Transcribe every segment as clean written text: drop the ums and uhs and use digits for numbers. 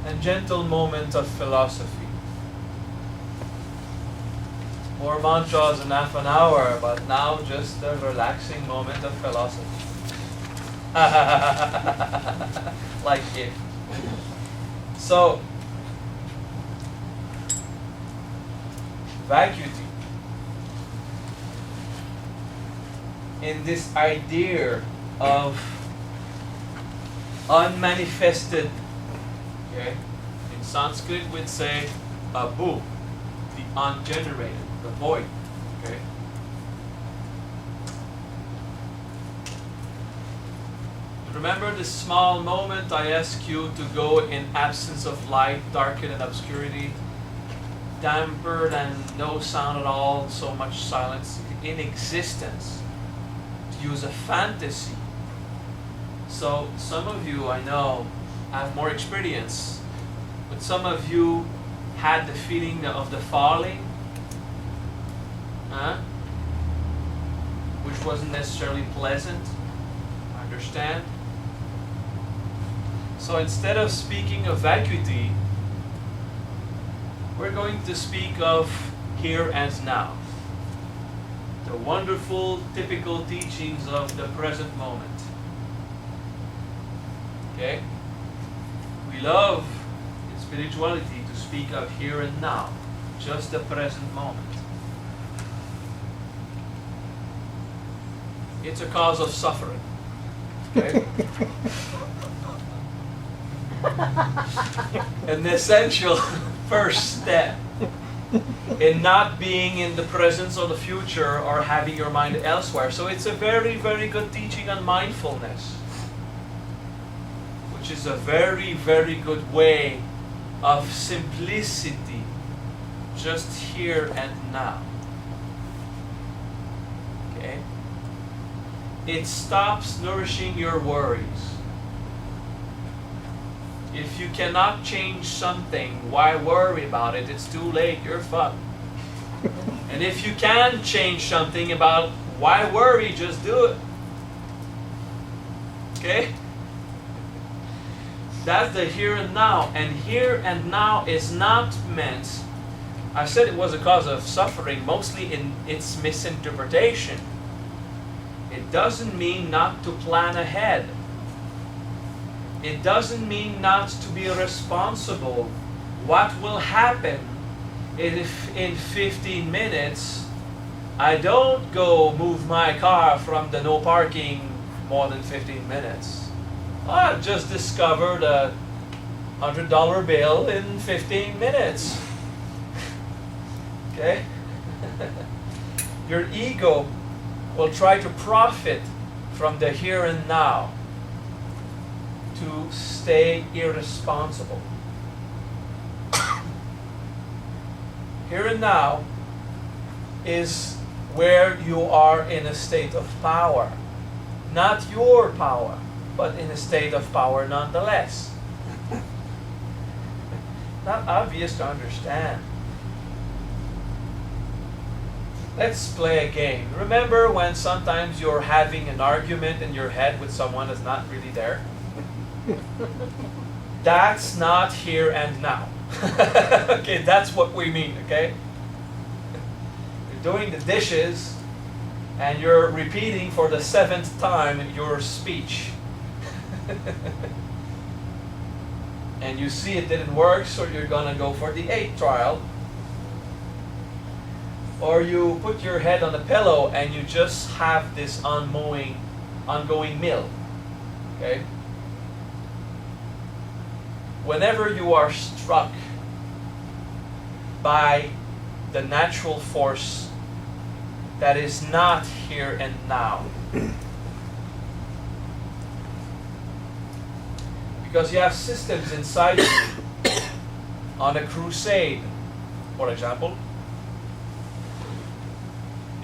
and gentle moment of philosophy. More mantras in half an hour, but now just a relaxing moment of philosophy. Like it. So, vacuity. In this idea of unmanifested, okay? In Sanskrit we'd say abu, the ungenerated, the void, okay? Remember this small moment I ask you to go in absence of light, darkened and obscurity, damper and no sound at all, so much silence, in existence, to use a fantasy. So some of you, I know, have more experience, but some of you had the feeling of the falling, which wasn't necessarily pleasant, understand? So instead of speaking of vacuity, we're going to speak of here and now. The wonderful, typical teachings of the present moment. Okay? We love in spirituality to speak of here and now, just the present moment. It's a cause of suffering. Okay? An essential first step in not being in the presence or the future or having your mind elsewhere. So it's a very, very good teaching on mindfulness, which is a very, very good way of simplicity, just here and now. Okay? It stops nourishing your worries. If you cannot change something, why worry about it? It's too late, you're fucked. And if you can change something about, why worry? Just do it. Okay? That's the here and now. And here and now is not meant, I said it was a cause of suffering, mostly in its misinterpretation. It doesn't mean not to plan ahead. It doesn't mean not to be responsible. What will happen if in 15 minutes I don't go move my car from the no parking more than 15 minutes? I've just discovered a $100 bill in 15 minutes. Okay? Your ego will try to profit from the here and now to stay irresponsible. Here and now is where you are in a state of power. Not your power, but in a state of power nonetheless. Not obvious to understand. Let's play a game. Remember when sometimes you're having an argument in your head with someone that's not really there? That's not here and now. Okay, that's what we mean, okay? You're doing the dishes and you're repeating for the 7th time your speech. And you see it didn't work, so you're gonna go for the 8th trial. Or you put your head on the pillow and you just have this ongoing meal, okay? Whenever you are struck by the natural force that is not here and now, because you have systems inside you, on a crusade, for example,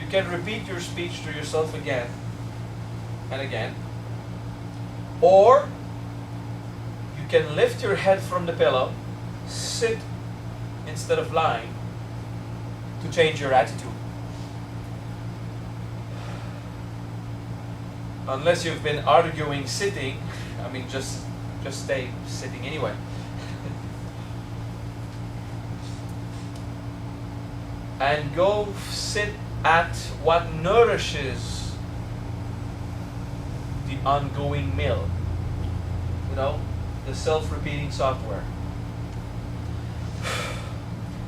you can repeat your speech to yourself again and again, or you can lift your head from the pillow, sit instead of lying, to change your attitude. Unless you've been arguing sitting, I mean just stay sitting anyway. and go sit at what nourishes the ongoing mill. You know, the self-repeating software.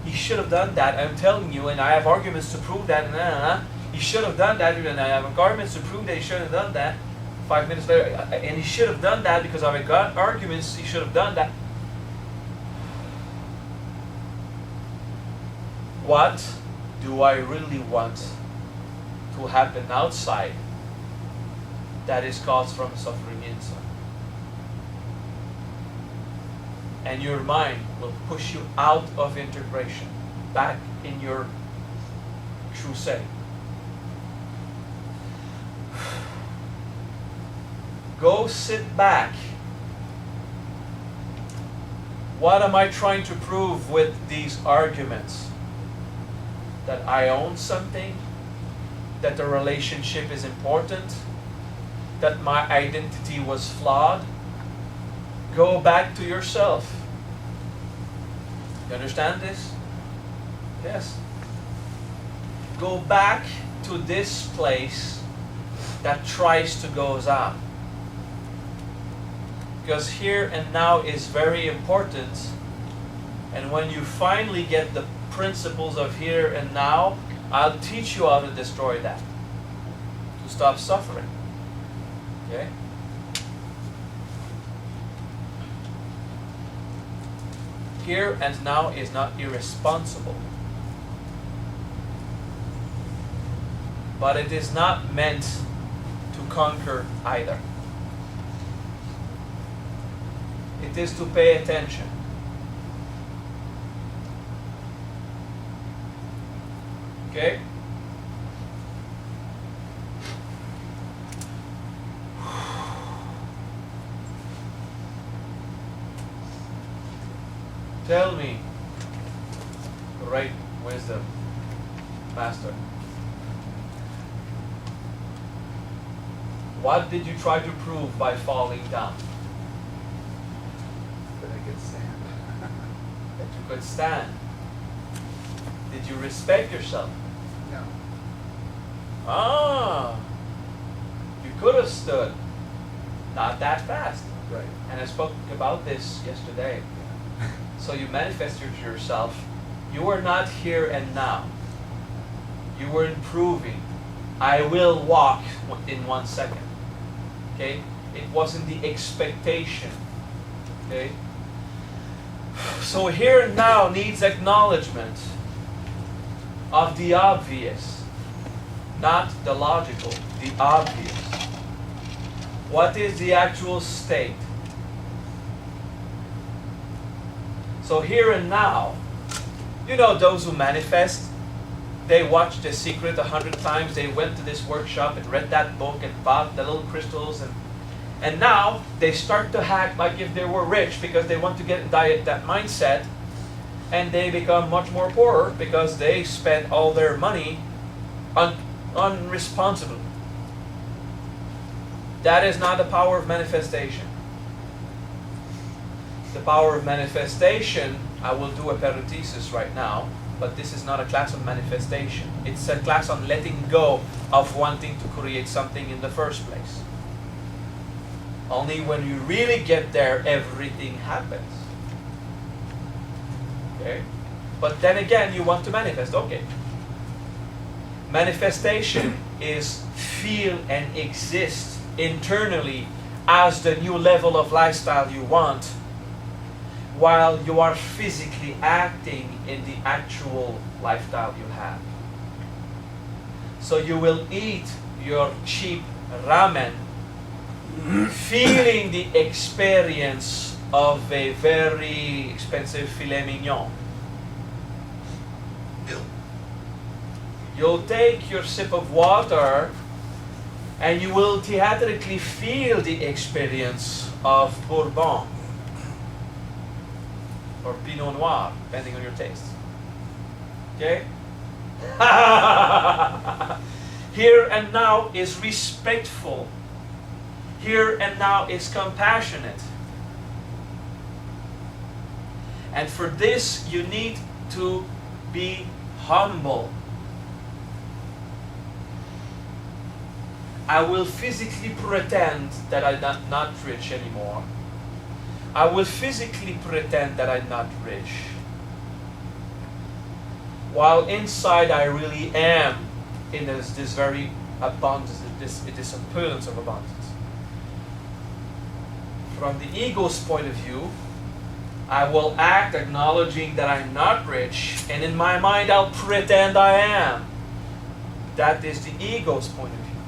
He should have done that, I'm telling you, and I have arguments to prove that. He should have done that, and I have arguments to prove that he should have done that. 5 minutes later, and he should have done that because I've got arguments, he should have done that. What do I really want to happen outside that is caused from suffering inside? And your mind will push you out of integration, back in your true setting. Go sit back. What am I trying to prove with these arguments? That I own something, that the relationship is important, that my identity was flawed. Go back to yourself. You understand this? Yes. Go back to this place that tries to go out. Because here and now is very important. And when you finally get the principles of here and now, I'll teach you how to destroy that. To stop suffering. Okay? Here and now is not irresponsible. But it is not meant to conquer either. It is to pay attention. Okay? Tell me, great wisdom, Master. What did you try to prove by falling down? That I could stand. That you could stand. Did you respect yourself? No. Ah, you could have stood. Not that fast. Right. And I spoke about this yesterday. So you manifested yourself. You were not here and now. You were improving. I will walk in 1 second. Okay? It wasn't the expectation. Okay? So here and now needs acknowledgement of the obvious, not the logical, the obvious. What is the actual state? So here and now, you know those who manifest, they watched The Secret 100 times, they went to this workshop and read that book and bought the little crystals, and now they start to act like if they were rich because they want to get that mindset, and they become much more poorer because they spent all their money unresponsibly. That is not the power of manifestation. The power of manifestation, I will do a parenthesis right now, but this is not a class on manifestation. It's a class on letting go of wanting to create something in the first place. Only when you really get there, everything happens. Okay? But then again, you want to manifest. Okay. Manifestation is feel and exist internally as the new level of lifestyle you want, while you are physically acting in the actual lifestyle you have. So you will eat your cheap ramen, feeling the experience of a very expensive filet mignon. You'll take your sip of water and you will theatrically feel the experience of Bourbon or Pinot Noir, depending on your taste. Okay? Here and now is respectful. Here and now is compassionate. And for this, you need to be humble. I will physically pretend that I'm not rich anymore. I will physically pretend that I'm not rich, while inside I really am in this very abundance, this abundance of abundance. From the ego's point of view, I will act acknowledging that I'm not rich, and in my mind I'll pretend I am. That is the ego's point of view.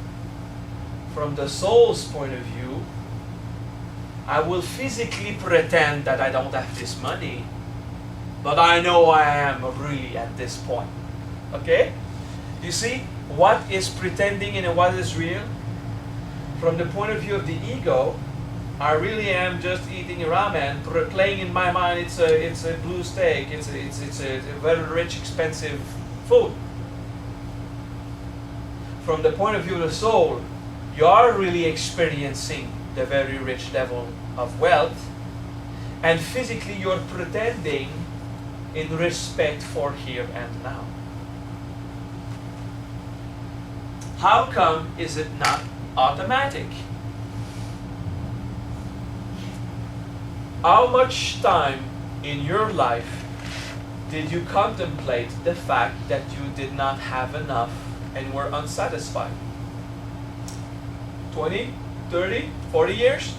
From the soul's point of view, I will physically pretend that I don't have this money, but I know I am really at this point. Okay? You see, what is pretending and what is real? From the point of view of the ego, I really am just eating ramen, playing in my mind it's a blue steak, it's a very rich, expensive food. From the point of view of the soul, you are really experiencing the very rich level of wealth, and physically you're pretending in respect for here and now. How come is it not automatic? How much time in your life did you contemplate the fact that you did not have enough and were unsatisfied? 20, 30, 40 years?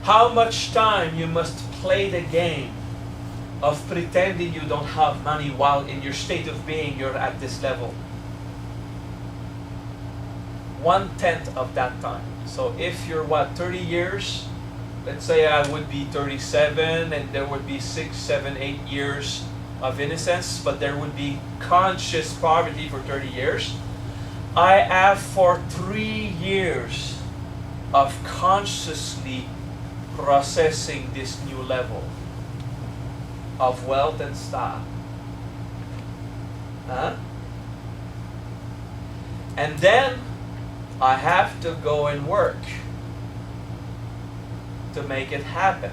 How much time you must play the game of pretending you don't have money while in your state of being you're at this level? 1/10 of that time. So if you're 30 years, let's say I would be 37 and there would be 6, 7, 8 years of innocence, but there would be conscious poverty for 30 years. I have for 3 years of consciously processing this new level of wealth and stuff. And then I have to go and work to make it happen.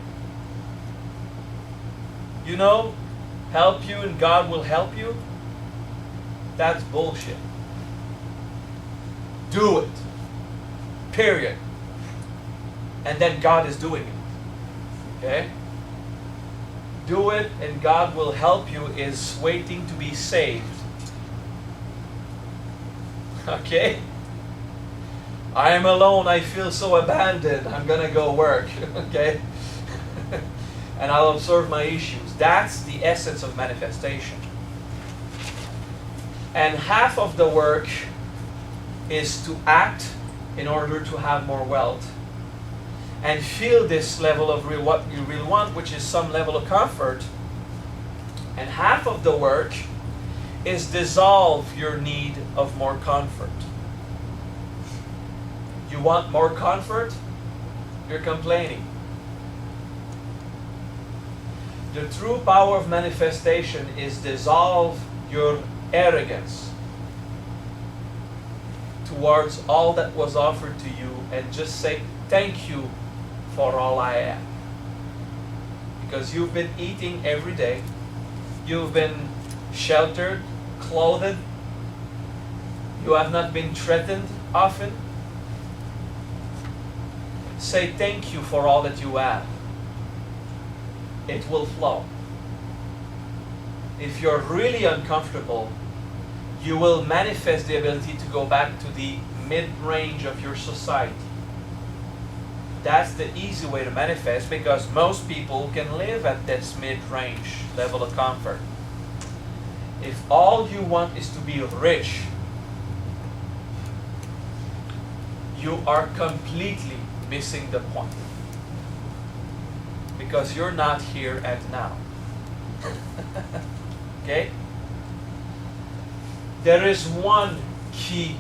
You know, help you and God will help you? That's bullshit. Do it. Period. And then God is doing it. Okay? Do it and God will help you is waiting to be saved. Okay? I am alone, I feel so abandoned, I'm gonna go work. Okay? And I'll observe my issues. That's the essence of manifestation. And half of the work is to act in order to have more wealth and feel this level of what you really want, which is some level of comfort. And half of the work is dissolve your need of more comfort. You want more comfort? You're complaining. The true power of manifestation is dissolve your arrogance towards all that was offered to you and just say thank you for all I am. Because you've been eating every day, you've been sheltered, clothed, you have not been threatened often. Say thank you for all that you have. It will flow. If you're really uncomfortable, you will manifest the ability to go back to the mid-range of your society. That's the easy way to manifest because most people can live at this mid-range level of comfort. If all you want is to be rich, you are completely missing the point. Because you're not here and now. Okay? There is one key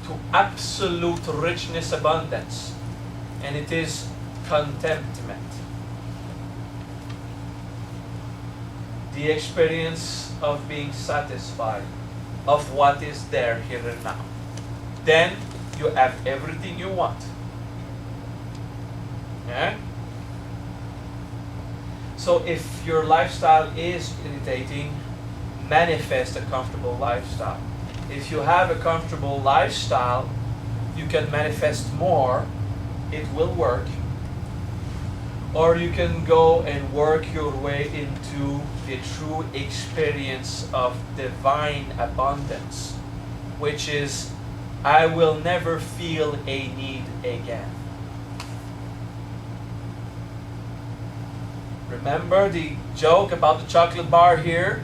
to absolute richness, abundance, and it is contentment. The experience of being satisfied of what is there here and now. Then you have everything you want. Yeah? So if your lifestyle is irritating, manifest a comfortable lifestyle. If you have a comfortable lifestyle, you can manifest more, it will work. Or you can go and work your way into the true experience of divine abundance, which is, I will never feel a need again. Remember the joke about the chocolate bar here?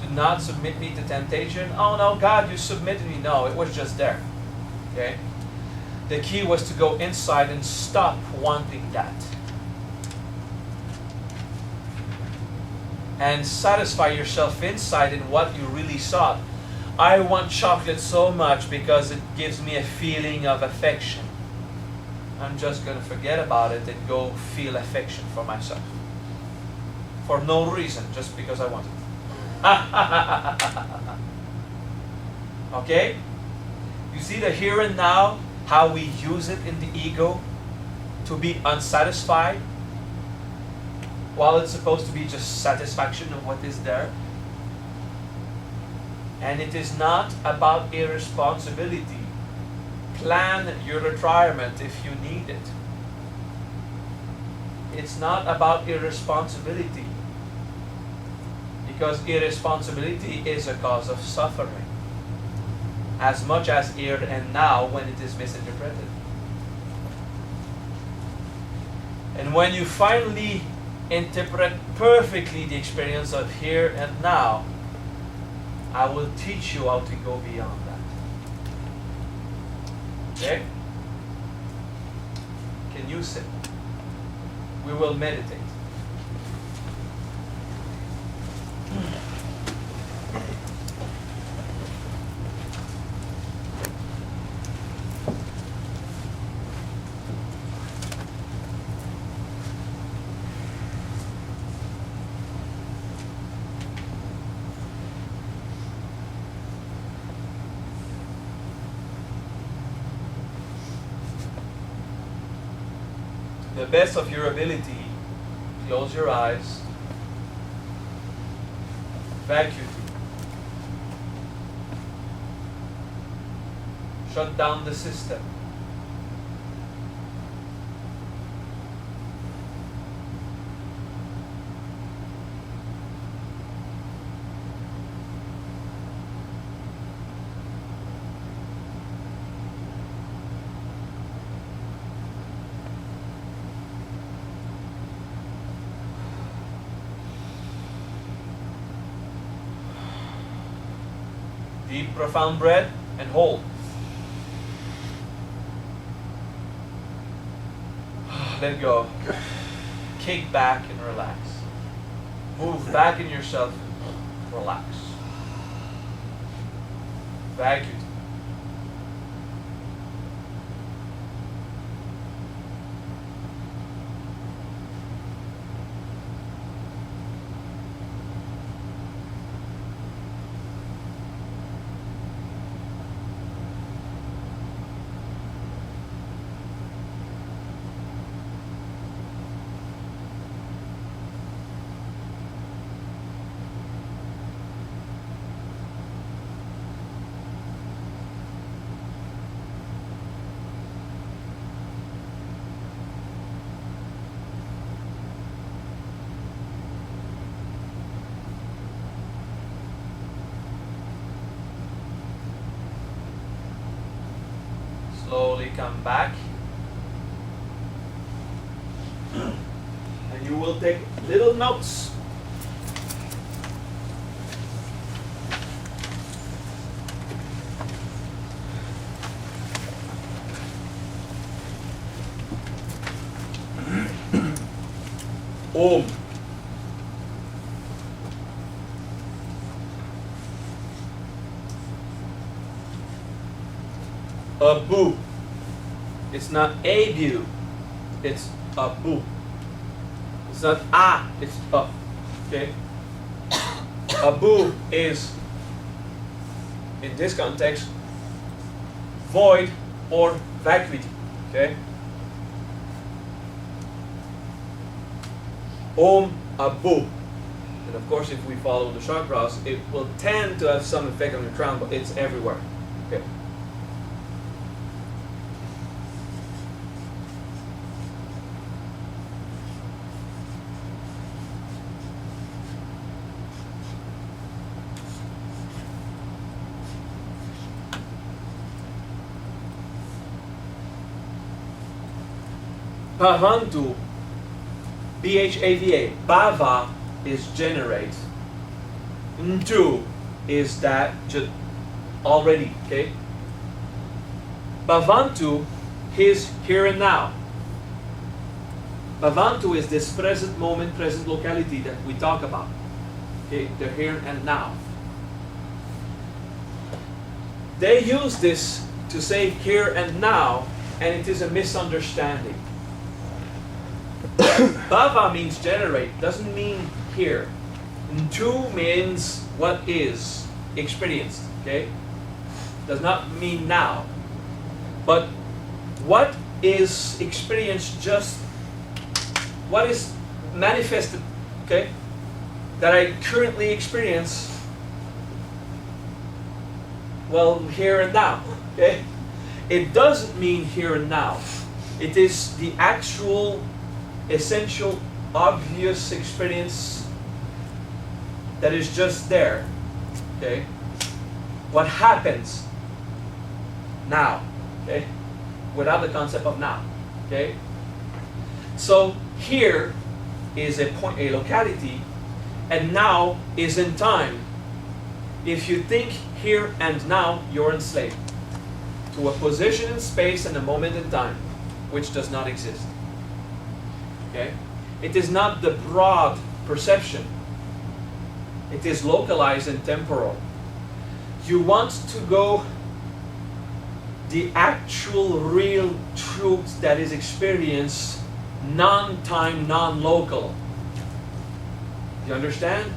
Do not submit me to temptation. Oh no, God, you submitted me. No, it was just there. Okay? The key was to go inside and stop wanting that. And satisfy yourself inside in what you really sought. I want chocolate so much because it gives me a feeling of affection. I'm just going to forget about it and go feel affection for myself. For no reason, just because I want it. Okay? You see the here and now, how we use it in the ego to be unsatisfied, while it's supposed to be just satisfaction of what is there. And it is not about irresponsibility. Plan your retirement if you need it. It's not about irresponsibility, because irresponsibility is a cause of suffering, as much as here and now when it is misinterpreted. And when you finally interpret perfectly the experience of here and now, I will teach you how to go beyond that. Okay? Can you sit? We will meditate. The best of your ability, close your eyes, vacuum, shut down the system. Deep, profound breath and hold. Let go. Kick back and relax. Move back in yourself. Relax. Vacuum. Slowly come back. And you will take little notes. Om. Abu. It's not abu. It's abu. It's not a. It's a. Okay. Abu is, in this context, void or vacuity. Okay. Om Abu. And of course, if we follow the chakras, it will tend to have some effect on the crown, but it's everywhere. Okay. Bhavantu, B-H-A-V-A, Bhava is generate. Ntu is that just already, okay? Bhavantu is here and now. Bhavantu is this present moment, present locality that we talk about. Okay, the here and now. They use this to say here and now, and it is a misunderstanding. Bhava means generate, doesn't mean here. Ntu means what is experienced, okay? Does not mean now. But what is experienced, just what is manifested, okay? That I currently experience, well, here and now, okay? It doesn't mean here and now. It is the actual essential, obvious experience that is just there, okay? What happens now, okay? Without the concept of now, okay? So here is a point, a locality, and now is in time. If you think here and now, you're enslaved to a position in space and a moment in time, which does not exist. Okay? It is not the broad perception. It is localized and temporal. You want to go the actual real truth that is experienced non-time, non-local. You understand?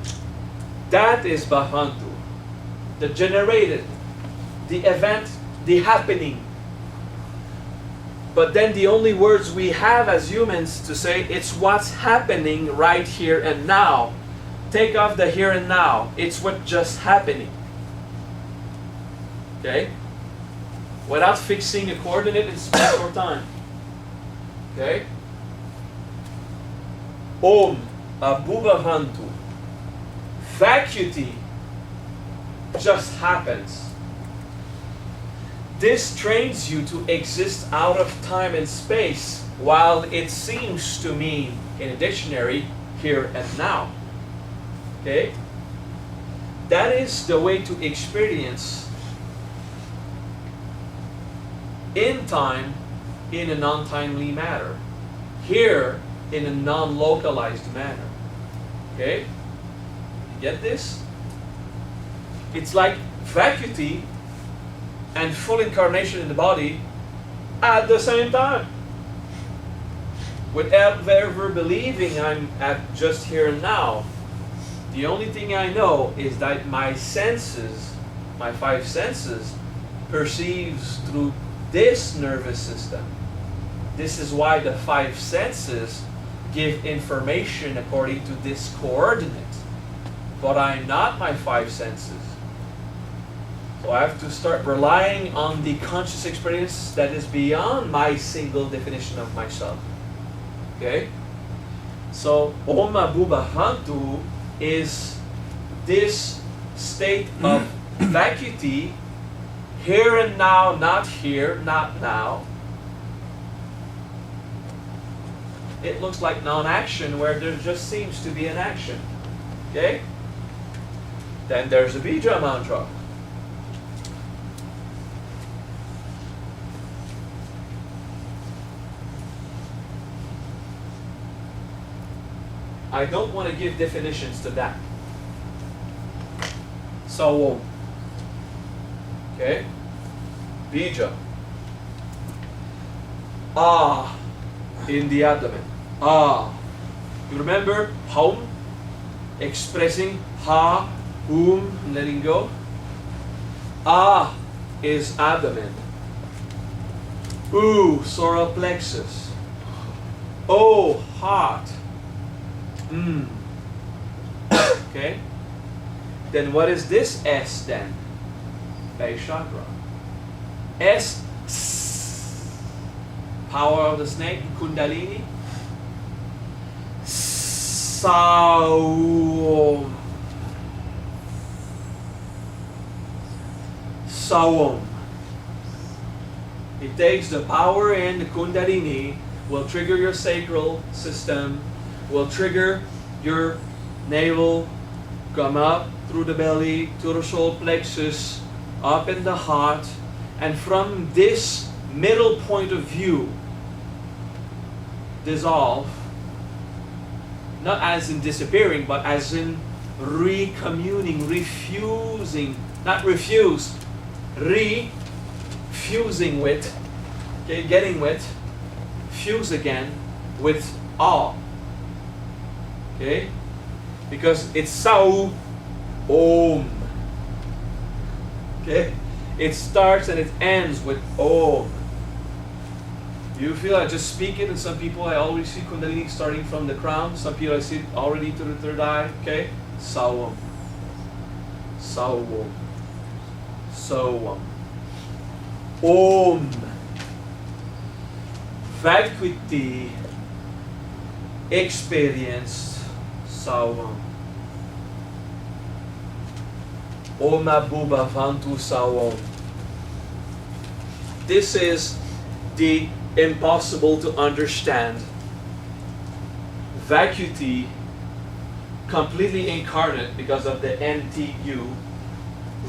That is Bhavantu. The generated, the event, the happening. But then the only words we have as humans to say, it's what's happening right here and now. Take off the here and now. It's what just happening. Okay? Without fixing a coordinate in space or time. Okay? Om Abhubavantu. Vacuity just happens. This trains you to exist out of time and space, while it seems to mean, in a dictionary, here and now. Okay? That is the way to experience in time in a non-timely manner. Here in a non-localized manner. Okay? You get this? It's like vacuity and full incarnation in the body at the same time. Without ever believing I'm at just here and now. The only thing I know is that my senses, my five senses, perceives through this nervous system. This is why the five senses give information according to this coordinate. But I'm not my five senses. So I have to start relying on the conscious experience that is beyond my single definition of myself. Okay? So Om Abhubavantu is this state of vacuity, here and now, not here, not now. It looks like non-action where there just seems to be an action. Okay? Then there's a Bija mantra. I don't want to give definitions to that. So, okay, Bija. Ah, in the abdomen. Ah. You remember home? Expressing ha, letting go. Ah is abdomen. Solar plexus. Oh, heart. Mm. Okay? Then what is this S then? Base chakra. S. Power of the snake, Kundalini. Sawam. Sawam. It takes the power in the Kundalini, will trigger your sacral system, will trigger your navel, come up through the belly to the solar plexus, up in the heart, and from this middle point of view, dissolve, not as in disappearing, but as in recommuning, refusing, not refuse, refusing with, okay, getting with, fuse again with all. Okay? Because it's Sau Om. Okay? It starts and it ends with Om. You feel I just speak it, and some people I always see Kundalini starting from the crown. Some people I see it already to the third eye. Okay? Sawam. Sawam. Sawam. Om. Vacuity. Experienced. Sawam. Oma Buba Vantu Sawam. This is the impossible to understand vacuity, completely incarnate because of the NTU,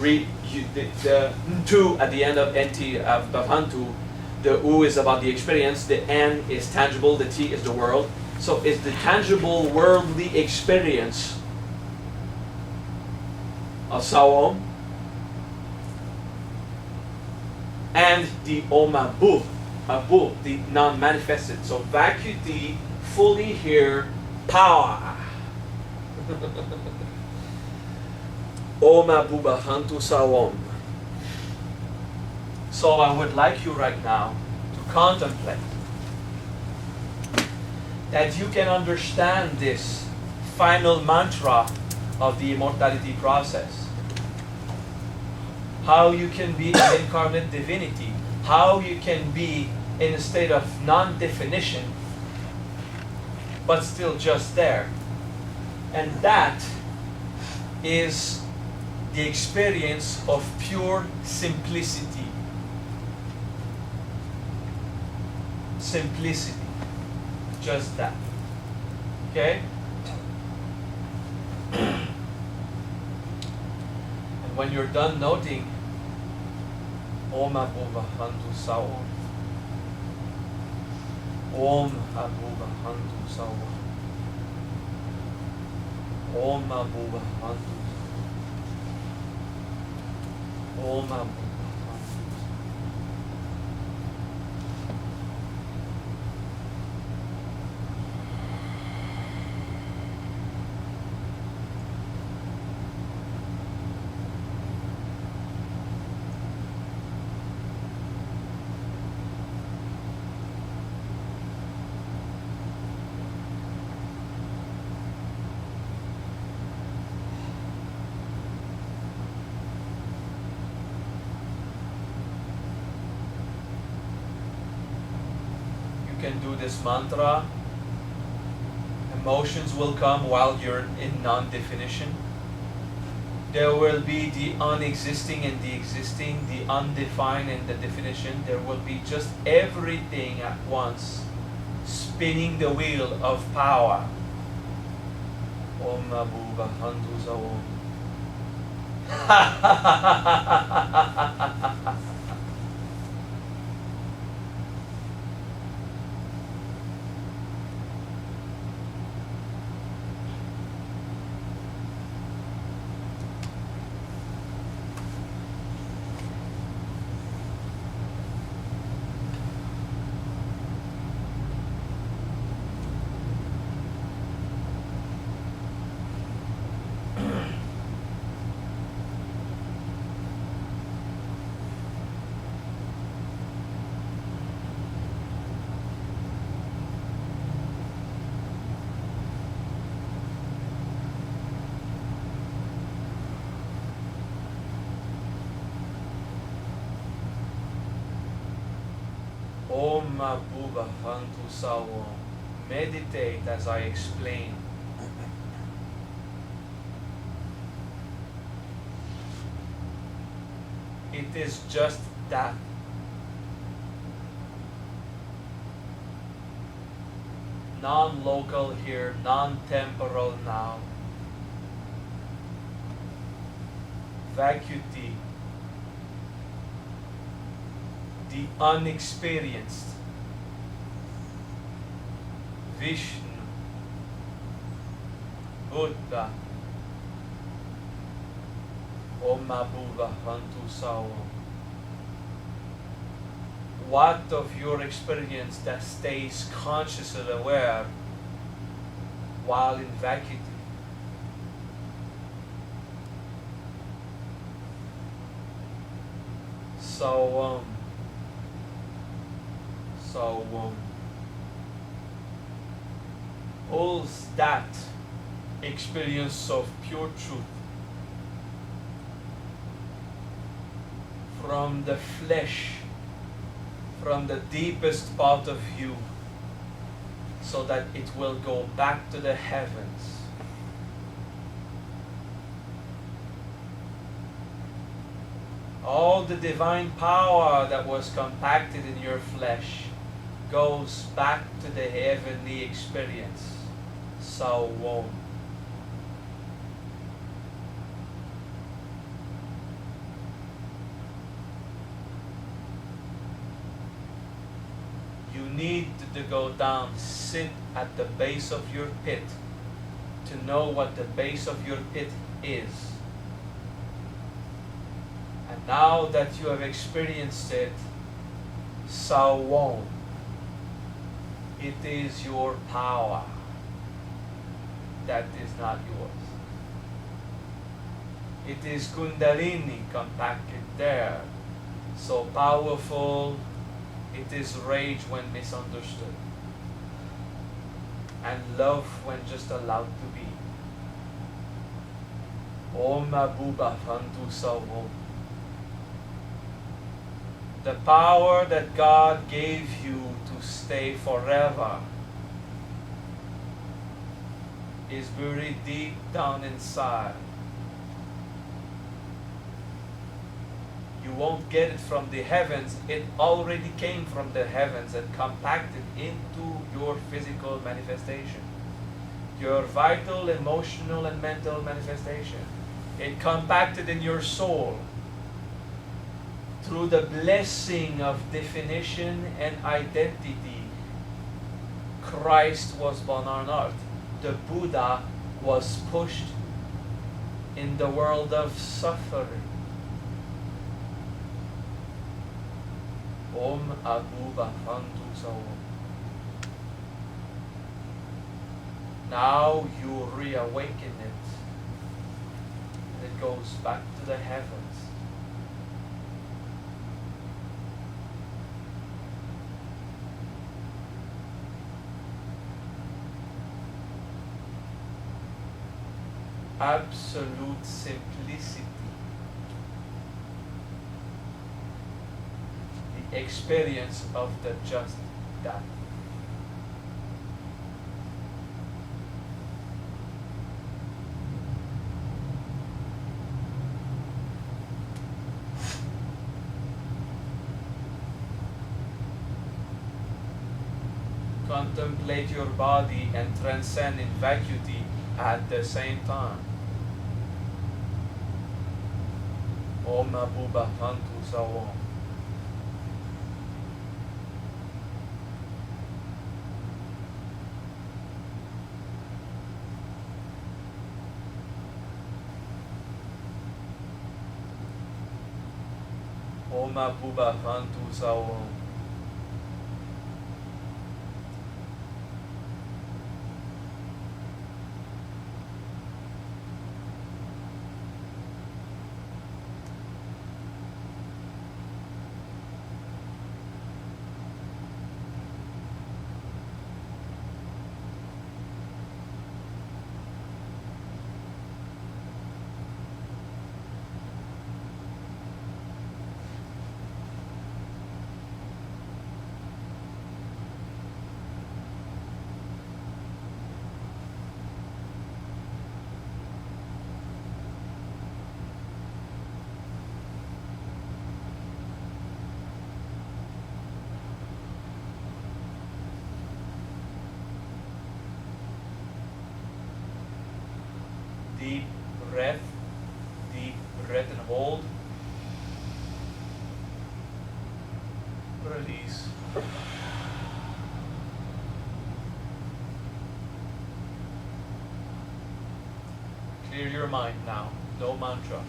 the 2 at the end of NT of Bhavantu. The U is about the experience, the N is tangible, the T is the world. So it's the tangible worldly experience of Sawam and the Omabu, Abu, the non-manifested. So vacuity, fully here, power. Oma Buba Hantu Sawam. So I would like you right now to contemplate that you can understand this final mantra of the immortality process. How you can be an incarnate divinity. How you can be in a state of non-definition, but still just there. And that is the experience of pure simplicity. Simplicity. Just that. Okay? And when you're done noting Om Abuba Hantu Sawam. Om Abuba Hantu Sawam. Om Abuba Hantu. Om Abuba Hantu. Can do this mantra. Emotions will come while you're in non-definition. There will be the unexisting and the existing, the undefined and the definition. There will be just everything at once, spinning the wheel of power. Om Nabu Bahantu Zawom. Om Abuba Vantu Sawo. Meditate as I explain. It is just that. Non-local here, non-temporal now. Vacuity, the unexperienced. Vishnu, Buddha, Om Abuva Vantu Sawo. What of your experience that stays consciously aware while in vacuity? So all that experience of pure truth from the flesh, from the deepest part of you, so that it will go back to the heavens. All the divine power that was compacted in your flesh goes back to the heavenly experience. So you need to go down, sit at the base of your pit to know what the base of your pit is. And now that you have experienced it, so it is your power that is not yours. It is Kundalini compacted there, so powerful. It is rage when misunderstood, and love when just allowed to be. Om Abuba Vantu Sawo. The power that God gave you to stay forever is buried deep down inside. You won't get it from the heavens. It already came from the heavens and compacted into your physical manifestation, your vital, emotional, and mental manifestation. It compacted in your soul through the blessing of definition and identity. Christ was born on earth. The Buddha was pushed in the world of suffering. Om Abuba Vantu Sawo. Now you reawaken it. And it goes back to the heavens. Absolute simplicity. The experience of the just that. Contemplate your body and transcend in vacuity at the same time. Om Abuba Vantu Sawo. Om Abuba Vantu Sawo. Deep breath. Deep breath and hold. Release. Clear your mind now. No mantra.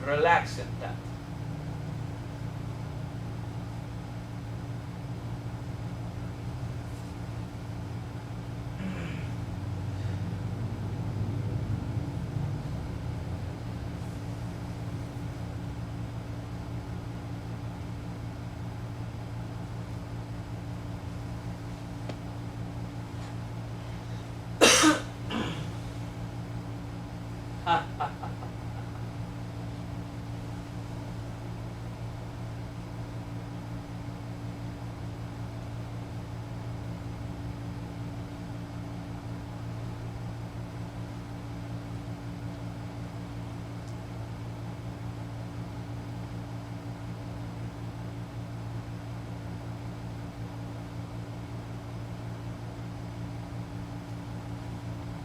Relax in that.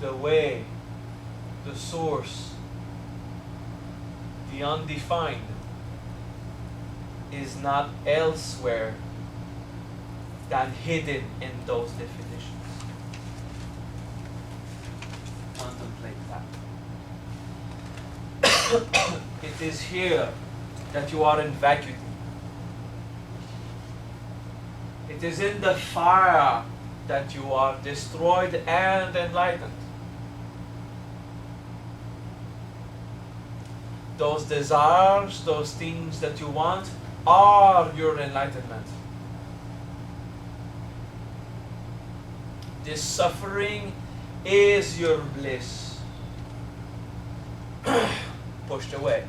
The way, the source, the undefined is not elsewhere than hidden in those definitions. Contemplate that. It is here that you are in vacuum. It is in the fire that you are destroyed and enlightened. Those desires, those things that you want, are your enlightenment. This suffering is your bliss. Pushed away.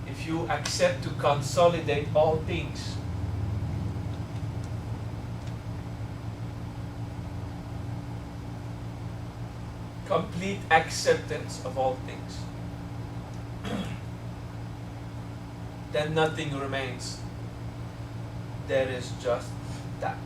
If you accept to consolidate all things, complete acceptance of all things, then nothing remains. There is just that.